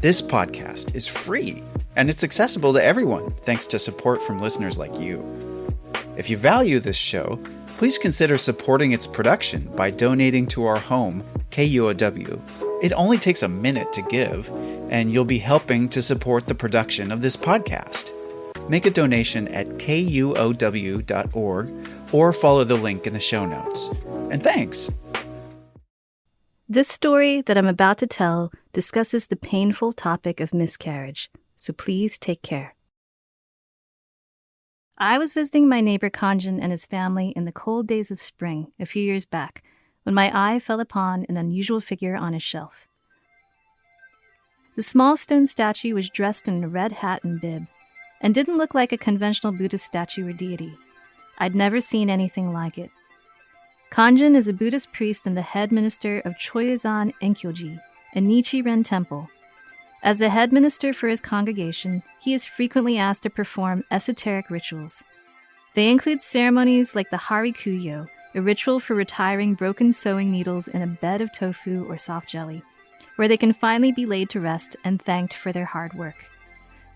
This podcast is free, and it's accessible to everyone thanks to support from listeners like you. If you value this show, please consider supporting its production by donating to our home, KUOW. It only takes a minute to give, and you'll be helping to support the production of this podcast. Make a donation at kuow.org or follow the link in the show notes. And thanks! This story that I'm about to tell discusses the painful topic of miscarriage, so please take care. I was visiting my neighbor Kanjin and his family in the cold days of spring a few years back when my eye fell upon an unusual figure on a shelf. The small stone statue was dressed in a red hat and bib and didn't look like a conventional Buddhist statue or deity. I'd never seen anything like it. Kanjin is a Buddhist priest and the head minister of Choyazan Enkyoji, a Nichiren temple. As the head minister for his congregation, he is frequently asked to perform esoteric rituals. They include ceremonies like the kuyo, a ritual for retiring broken sewing needles in a bed of tofu or soft jelly, where they can finally be laid to rest and thanked for their hard work.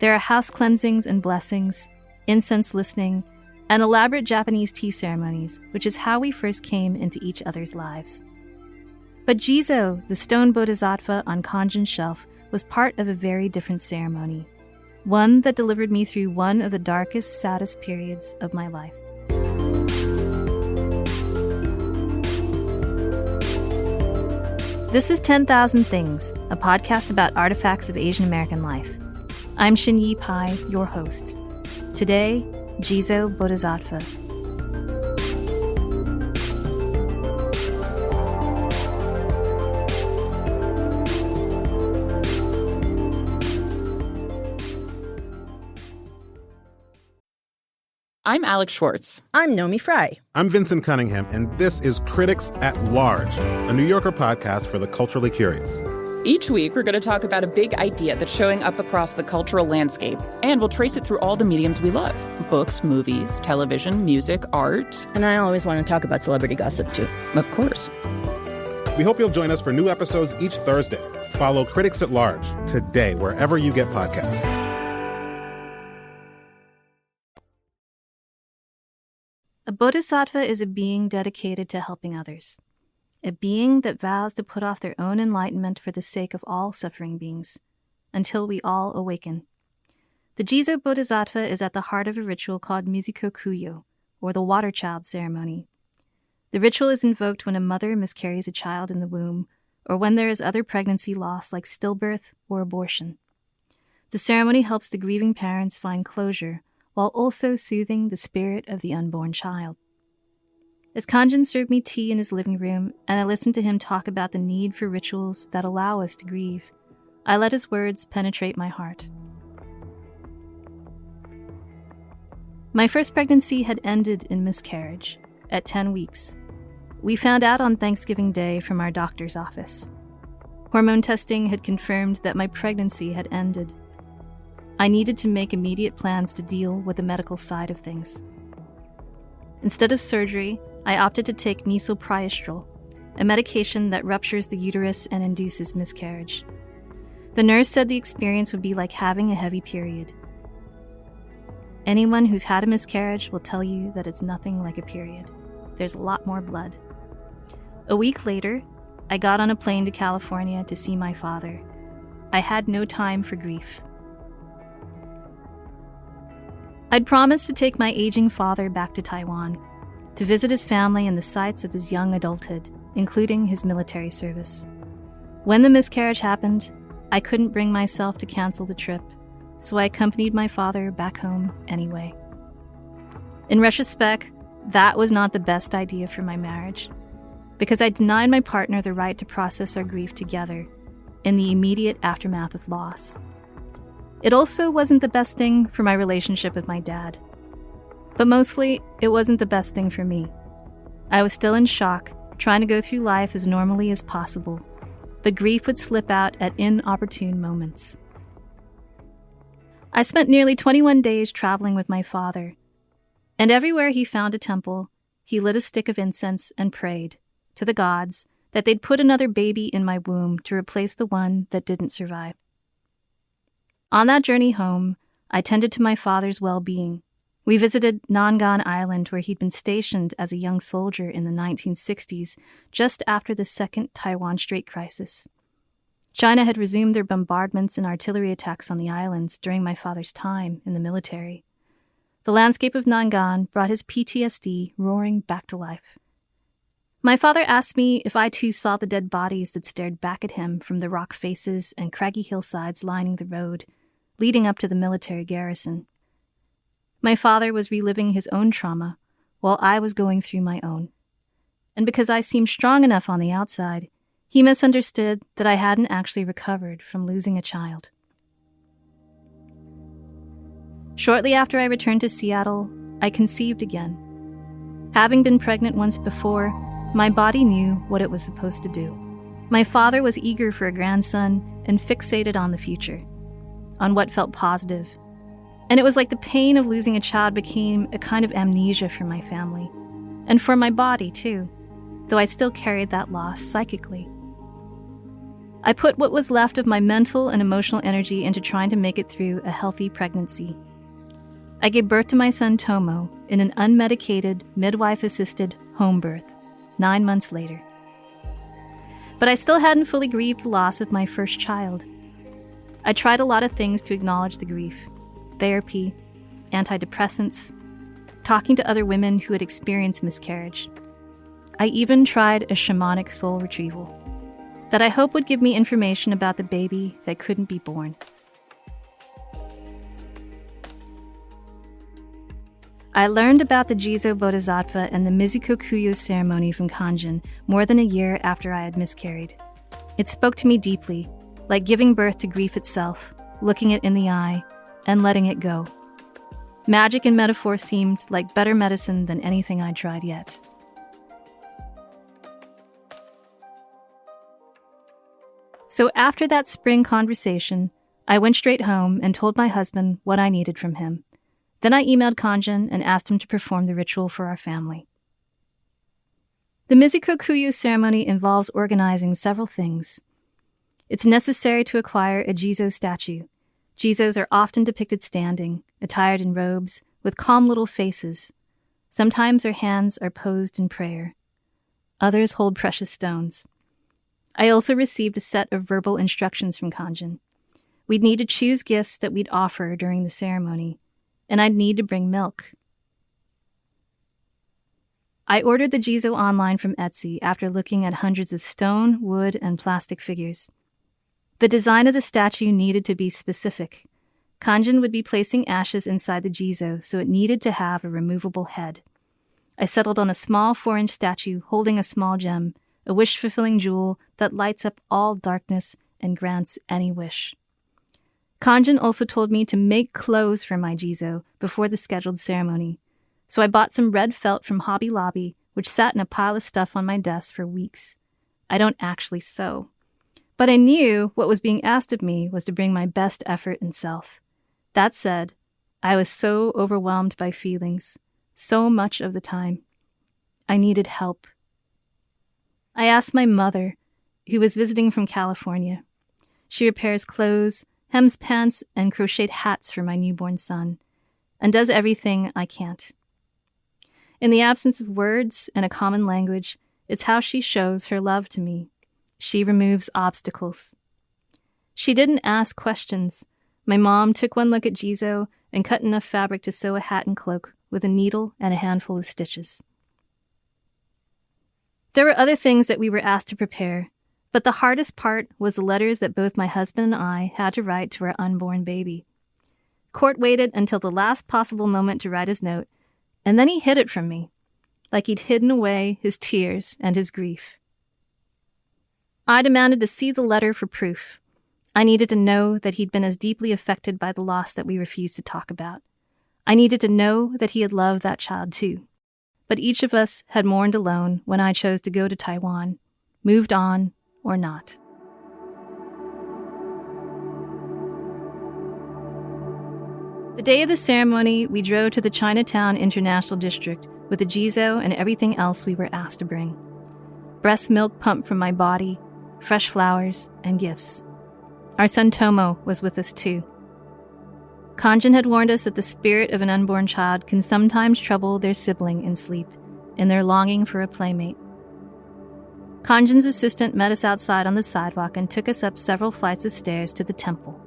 There are house cleansings and blessings, incense listening, and elaborate Japanese tea ceremonies, which is how we first came into each other's lives. But Jizo, the stone bodhisattva on Kanjin's shelf, was part of a very different ceremony, one that delivered me through one of the darkest, saddest periods of my life. This is 10,000 Things, a podcast about artifacts of Asian American life. I'm Shin Yu, your host. Today, Jizo Bodhisattva. I'm Alex Schwartz. I'm Nomi Fry. I'm Vincent Cunningham, and this is Critics at Large, a New Yorker podcast for the culturally curious. Each week, we're going to talk about a big idea that's showing up across the cultural landscape, and we'll trace it through all the mediums we love: books, movies, television, music, art. And I always want to talk about celebrity gossip, too. Of course. We hope you'll join us for new episodes each Thursday. Follow Critics at Large today, wherever you get podcasts. A bodhisattva is a being dedicated to helping others. A being that vows to put off their own enlightenment for the sake of all suffering beings, until we all awaken. The Jizo Bodhisattva is at the heart of a ritual called mizu kuyo, or the water child ceremony. The ritual is invoked when a mother miscarries a child in the womb, or when there is other pregnancy loss like stillbirth or abortion. The ceremony helps the grieving parents find closure, while also soothing the spirit of the unborn child. As Kanjin served me tea in his living room, and I listened to him talk about the need for rituals that allow us to grieve, I let his words penetrate my heart. My first pregnancy had ended in miscarriage, at 10 weeks. We found out on Thanksgiving Day from our doctor's office. Hormone testing had confirmed that my pregnancy had ended. I needed to make immediate plans to deal with the medical side of things. Instead of surgery, I opted to take misoprostol, a medication that ruptures the uterus and induces miscarriage. The nurse said the experience would be like having a heavy period. Anyone who's had a miscarriage will tell you that it's nothing like a period. There's a lot more blood. A week later, I got on a plane to California to see my father. I had no time for grief. I'd promised to take my aging father back to Taiwan, to visit his family and the sites of his young adulthood, including his military service. When the miscarriage happened, I couldn't bring myself to cancel the trip, so I accompanied my father back home anyway. In retrospect, that was not the best idea for my marriage, because I denied my partner the right to process our grief together in the immediate aftermath of loss. It also wasn't the best thing for my relationship with my dad. But mostly, it wasn't the best thing for me. I was still in shock, trying to go through life as normally as possible, but grief would slip out at inopportune moments. I spent nearly 21 days traveling with my father, and everywhere he found a temple, he lit a stick of incense and prayed to the gods that they'd put another baby in my womb to replace the one that didn't survive. On that journey home, I tended to my father's well-being. We visited Nangan Island, where he'd been stationed as a young soldier in the 1960s, just after the Second Taiwan Strait crisis. China had resumed their bombardments and artillery attacks on the islands during my father's time in the military. The landscape of Nangan brought his PTSD roaring back to life. My father asked me if I too saw the dead bodies that stared back at him from the rock faces and craggy hillsides lining the road, leading up to the military garrison. My father was reliving his own trauma, while I was going through my own. And because I seemed strong enough on the outside, he misunderstood that I hadn't actually recovered from losing a child. Shortly after I returned to Seattle, I conceived again. Having been pregnant once before, my body knew what it was supposed to do. My father was eager for a grandson and fixated on the future, on what felt positive. And it was like the pain of losing a child became a kind of amnesia for my family, and for my body too, though I still carried that loss psychically. I put what was left of my mental and emotional energy into trying to make it through a healthy pregnancy. I gave birth to my son Tomo in an unmedicated, midwife-assisted home birth 9 months later. But I still hadn't fully grieved the loss of my first child. I tried a lot of things to acknowledge the grief. Therapy, antidepressants, talking to other women who had experienced miscarriage. I even tried a shamanic soul retrieval that I hope would give me information about the baby that couldn't be born. I learned about the Jizo Bodhisattva and the kuyo ceremony from Kanjin more than a year after I had miscarried. It spoke to me deeply, like giving birth to grief itself, looking it in the eye, and letting it go. Magic and metaphor seemed like better medicine than anything I'd tried yet. So after that spring conversation, I went straight home and told my husband what I needed from him. Then I emailed Kanjin and asked him to perform the ritual for our family. The kuyo ceremony involves organizing several things. It's necessary to acquire a Jizo statue. Jizos are often depicted standing, attired in robes, with calm little faces. Sometimes their hands are posed in prayer. Others hold precious stones. I also received a set of verbal instructions from Kanjin. We'd need to choose gifts that we'd offer during the ceremony, and I'd need to bring milk. I ordered the Jizo online from Etsy after looking at hundreds of stone, wood, and plastic figures. The design of the statue needed to be specific. Kanjin would be placing ashes inside the Jizo, so it needed to have a removable head. I settled on a small 4-inch statue holding a small gem, a wish-fulfilling jewel that lights up all darkness and grants any wish. Kanjin also told me to make clothes for my Jizo before the scheduled ceremony, so I bought some red felt from Hobby Lobby, which sat in a pile of stuff on my desk for weeks. I don't actually sew. But I knew what was being asked of me was to bring my best effort and self. That said, I was so overwhelmed by feelings, so much of the time. I needed help. I asked my mother, who was visiting from California. She repairs clothes, hems pants, and crocheted hats for my newborn son, and does everything I can't. In the absence of words and a common language, it's how she shows her love to me. She removes obstacles. She didn't ask questions. My mom took one look at Jizo and cut enough fabric to sew a hat and cloak with a needle and a handful of stitches. There were other things that we were asked to prepare, but the hardest part was the letters that both my husband and I had to write to our unborn baby. Court waited until the last possible moment to write his note, and then he hid it from me, like he'd hidden away his tears and his grief. I demanded to see the letter for proof. I needed to know that he'd been as deeply affected by the loss that we refused to talk about. I needed to know that he had loved that child too. But each of us had mourned alone when I chose to go to Taiwan, moved on or not. The day of the ceremony, we drove to the Chinatown International District with the Jizo and everything else we were asked to bring. Breast milk pumped from my body, fresh flowers, and gifts. Our son Tomo was with us too. Kanjin had warned us that the spirit of an unborn child can sometimes trouble their sibling in sleep, in their longing for a playmate. Kanjin's assistant met us outside on the sidewalk and took us up several flights of stairs to the temple.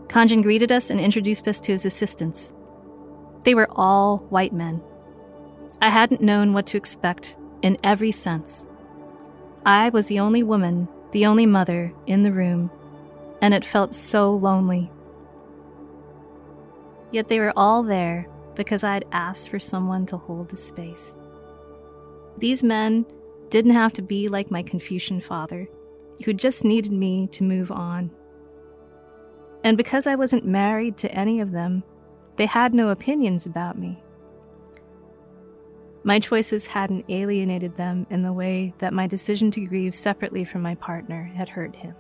Kanjin greeted us and introduced us to his assistants. They were all white men. I hadn't known what to expect in every sense. I was the only woman, the only mother in the room, and it felt so lonely. Yet they were all there because I had asked for someone to hold the space. These men didn't have to be like my Confucian father, who just needed me to move on. And because I wasn't married to any of them, they had no opinions about me. My choices hadn't alienated them in the way that my decision to grieve separately from my partner had hurt him.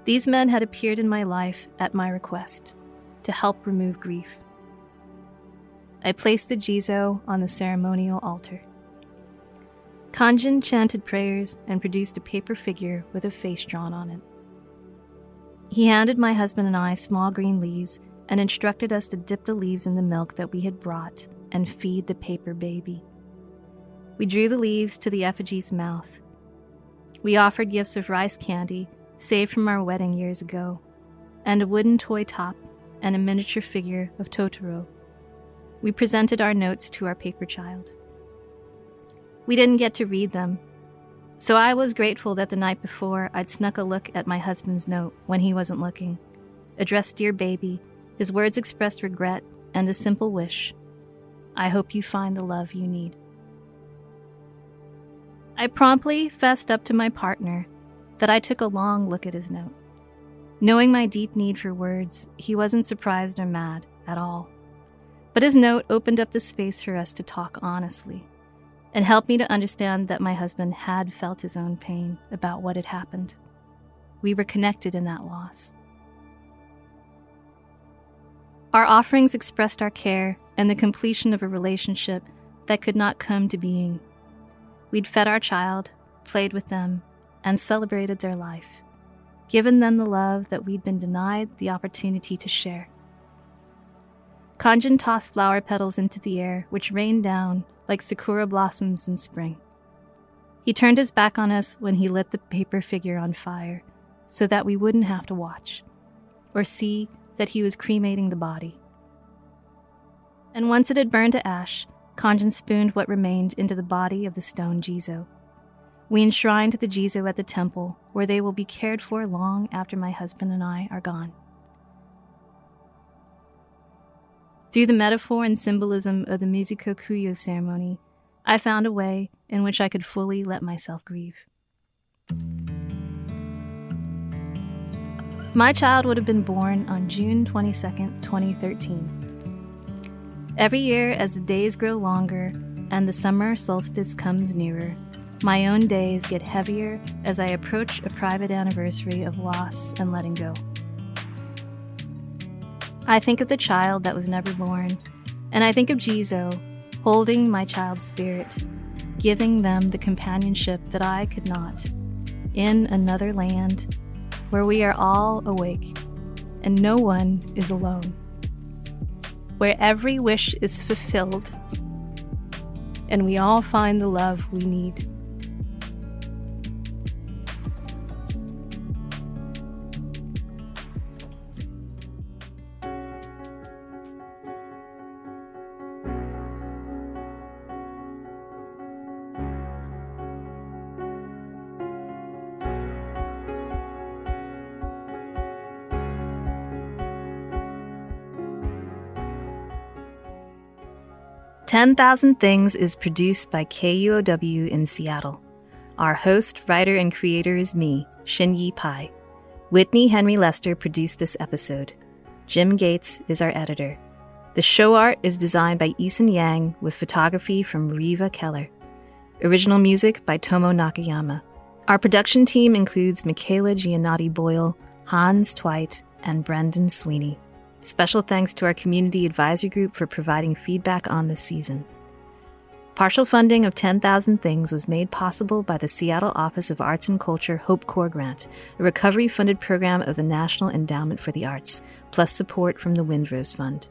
These men had appeared in my life at my request to help remove grief. I placed the Jizo on the ceremonial altar. Kanjin chanted prayers and produced a paper figure with a face drawn on it. He handed my husband and I small green leaves and instructed us to dip the leaves in the milk that we had brought and feed the paper baby. We drew the leaves to the effigy's mouth. We offered gifts of rice candy, saved from our wedding years ago, and a wooden toy top and a miniature figure of Totoro. We presented our notes to our paper child. We didn't get to read them, so I was grateful that the night before I'd snuck a look at my husband's note when he wasn't looking. Addressed Dear Baby, his words expressed regret and a simple wish. I hope you find the love you need. I promptly fessed up to my partner that I took a long look at his note. Knowing my deep need for words, he wasn't surprised or mad at all. But his note opened up the space for us to talk honestly and helped me to understand that my husband had felt his own pain about what had happened. We were connected in that loss. Our offerings expressed our care and the completion of a relationship that could not come to being. We'd fed our child, played with them, and celebrated their life, given them the love that we'd been denied the opportunity to share. Kanjin tossed flower petals into the air, which rained down like sakura blossoms in spring. He turned his back on us when he lit the paper figure on fire, so that we wouldn't have to watch, or see that he was cremating the body. And once it had burned to ash, Kanjin spooned what remained into the body of the stone Jizo. We enshrined the Jizo at the temple, where they will be cared for long after my husband and I are gone. Through the metaphor and symbolism of the musical kuyo ceremony, I found a way in which I could fully let myself grieve. My child would have been born on June 22nd, 2013. Every year, as the days grow longer and the summer solstice comes nearer, my own days get heavier as I approach a private anniversary of loss and letting go. I think of the child that was never born, and I think of Jizo holding my child's spirit, giving them the companionship that I could not, in another land where we are all awake and no one is alone, where every wish is fulfilled and we all find the love we need. "10,000 Things" is produced by KUOW in Seattle. Our host, writer, and creator is me, Shin Yu. Whitney Henry Lester produced this episode. Jim Gates is our editor. The show art is designed by Eason Yang with photography from Riva Keller. Original music by Tomo Nakayama. Our production team includes Michaela Giannotti-Boyle, Hans Twite, and Brendan Sweeney. Special thanks to our community advisory group for providing feedback on this season. Partial funding of 10,000 Things was made possible by the Seattle Office of Arts and Culture Hope Corps Grant, a recovery-funded program of the National Endowment for the Arts, plus support from the Windrose Fund.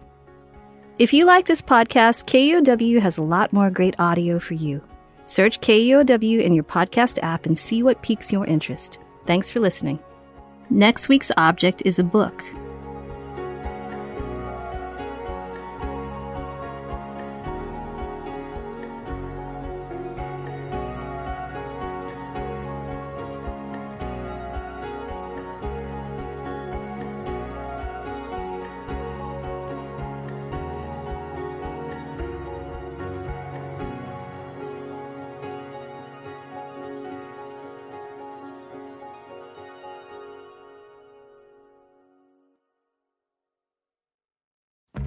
If you like this podcast, KUOW has a lot more great audio for you. Search KUOW in your podcast app and see what piques your interest. Thanks for listening. Next week's object is a book.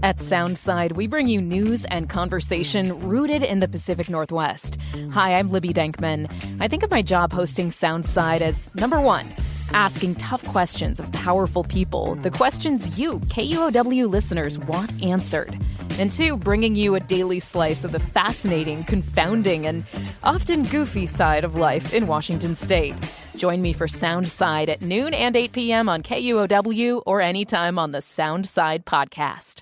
At Soundside, we bring you news and conversation rooted in the Pacific Northwest. Hi, I'm Libby Denkman. I think of my job hosting Soundside as, number one, asking tough questions of powerful people, the questions you, KUOW listeners, want answered. And two, bringing you a daily slice of the fascinating, confounding, and often goofy side of life in Washington State. Join me for Soundside at noon and 8 p.m. on KUOW or anytime on the Soundside podcast.